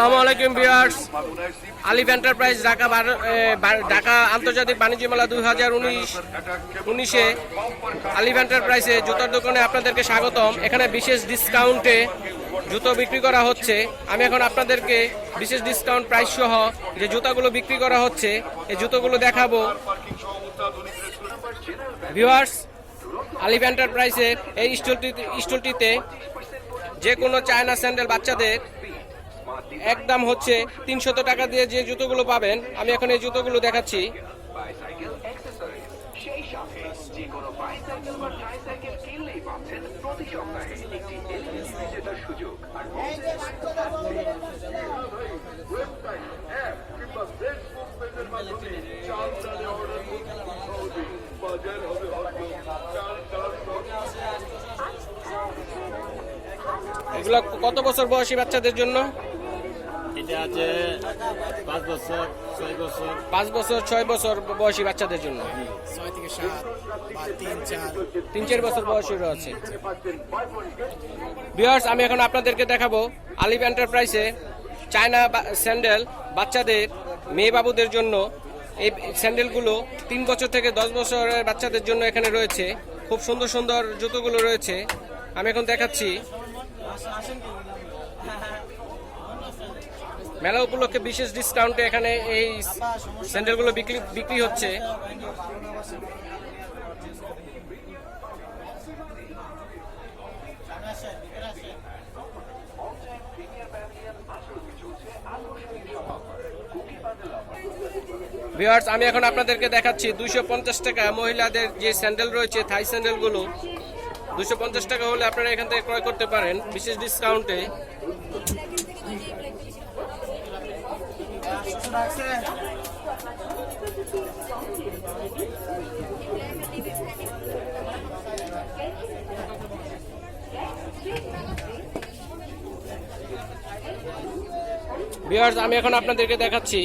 আসসালামু আলাইকুম ভিউয়ার্স, আলিফ এন্টারপ্রাইজ ঢাকা আন্তর্জাতিক বাণিজ্য মেলা 2019-এ আলিফ এন্টারপ্রাইজে জুতার দোকানে আপনাদেরকে স্বাগতম। এখানে বিশেষ ডিসকাউন্টে জুতো বিক্রি করা হচ্ছে। আমি এখন আপনাদেরকে বিশেষ ডিসকাউন্ট প্রাইস সহ যে জুতাগুলো বিক্রি করা হচ্ছে এই জুতোগুলো দেখাবো। ভিউয়ার্স, আলিফ এন্টারপ্রাইজের এই স্টলটিতে যে কোনো চায়না স্যান্ডেল বাচ্চাদের একদম হচ্ছে 300 টাকা দিয়ে যে জুতোগুলো পাবেন। আমি এখন এই জুতোগুলো দেখাচ্ছি। এগুলা কত বছর বয়সী বাচ্চাদের জন্য? এটা আছে 5 বছর 6 বছর 5 বছর 6 বছর বয়সী বাচ্চাদের জন্য। 6 থেকে 7 বা 3-4 বছর বয়সী রয়েছে। ভিউয়ার্স, আমি এখন আপনাদেরকে দেখাবো আলিফ এন্টারপ্রাইজে চায়না স্যান্ডেল বাচ্চাদের মেয়ে বাবুদের জন্য। এই স্যান্ডেলগুলো 3 বছর থেকে 10 বছরের বাচ্চাদের জন্য এখানে রয়েছে। খুব সুন্দর সুন্দর জুতোগুলো রয়েছে। আমি এখন দেখাচ্ছি। মেলা উপলক্ষে বিশেষ ডিসকাউন্টে এখানে এই স্যান্ডেলগুলো বিক্রি হচ্ছে। ভিউয়ার্স, আমি এখন আপনাদেরকে দেখাচ্ছি 250 টাকা মহিলাদের যে স্যান্ডেল রয়েছে, থাই স্যান্ডেলগুলো 250 টাকা হলে আপনারা এখান থেকে ক্রয় করতে পারেন বিশেষ ডিসকাউন্টে। ভিউয়ার্স, আমি এখন আপনাদেরকে দেখাচ্ছি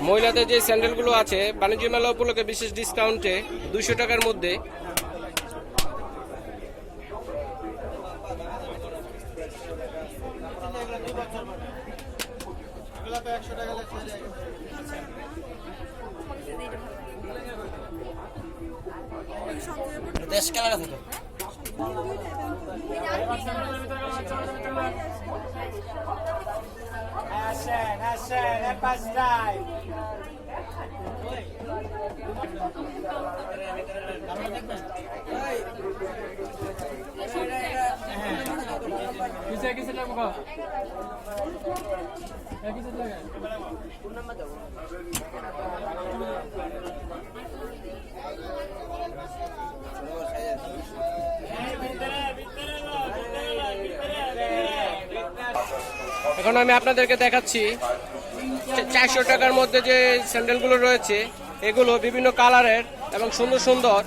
মহিলাদের যে স্যান্ডেলগুলো আছে বাণিজ্য মেলা উপলক্ষে বিশেষ ডিসকাউন্টে 200 টাকার মধ্যে। দেশ কালার আছে তো। এখন আমি আপনাদেরকে দেখাচ্ছি 400 টাকার মধ্যে যে স্যান্ডেলগুলো রয়েছে, এগুলো বিভিন্ন কালারের এবং সুন্দর সুন্দর।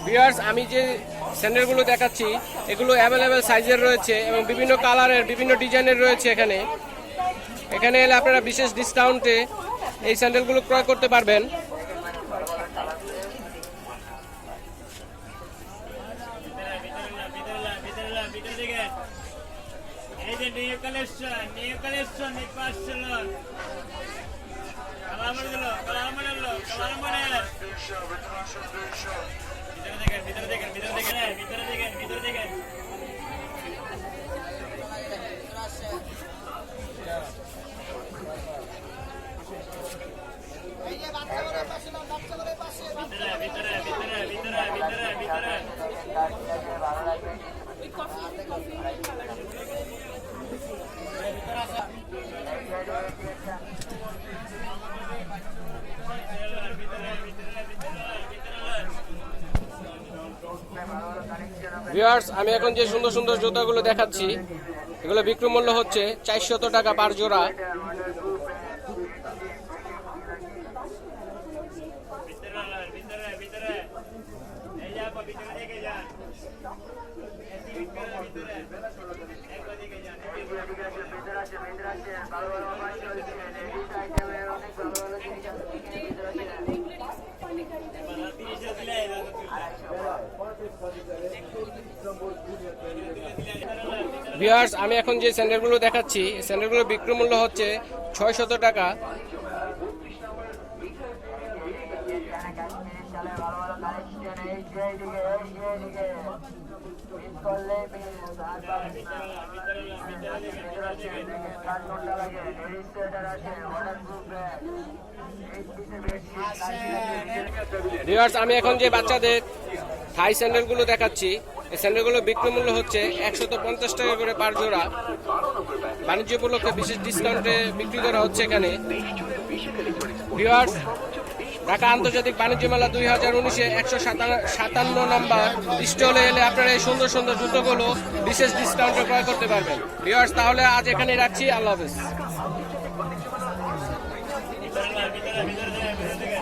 ভিউয়ার্স, আমি যে স্যান্ডেলগুলো দেখাচ্ছি এগুলো অ্যাভেলেবেল সাইজের রয়েছে এবং বিভিন্ন কালারের বিভিন্ন ডিজাইনের রয়েছে। এখানে এলে আপনারা বিশেষ ডিসকাউন্টে এই স্যান্ডেলগুলো ক্রয় করতে পারবেন। নিউ কালেকশন এই পাঁচশো কালার মডেল ভিতরে দেখেন ভিউয়ার্স, আমি এখন যে সুন্দর সুন্দর জুতাগুলো দেখাচ্ছি এগুলো বিক্রয় মূল্য হচ্ছে 400 টাকা পার জোড়া। ভিউয়ার্স, আমি এখন যে স্যান্ডেলগুলো দেখাচ্ছি এই স্যান্ডেলগুলো বিক্রি মূল্য হচ্ছে 600 টাকা। ভিউয়ার্স, আমি এখন যে বাচ্চাদের থাই স্যান্ডেলগুলো দেখাচ্ছি এই স্যান্ডেলগুলো বিক্রি মূল্য হচ্ছে 150 টাকা করে পার জোড়া। বাণিজ্য উপলক্ষে বিশেষ ডিসকাউন্টে বিক্রি করা হচ্ছে এখানে। ভিউয়ার্স, ঢাকা আন্তর্জাতিক বাণিজ্য মেলা 2019-এ 157 নম্বর স্টলে এলে আপনারা এই সুন্দর সুন্দর জুতোগুলো বিশেষ ডিসকাউন্টে ক্রয় করতে পারবেন। ভিউয়ার্স, তাহলে আজ এখানে রাখছি। আল্লাহ হাফেজ। ভিতরে থেকে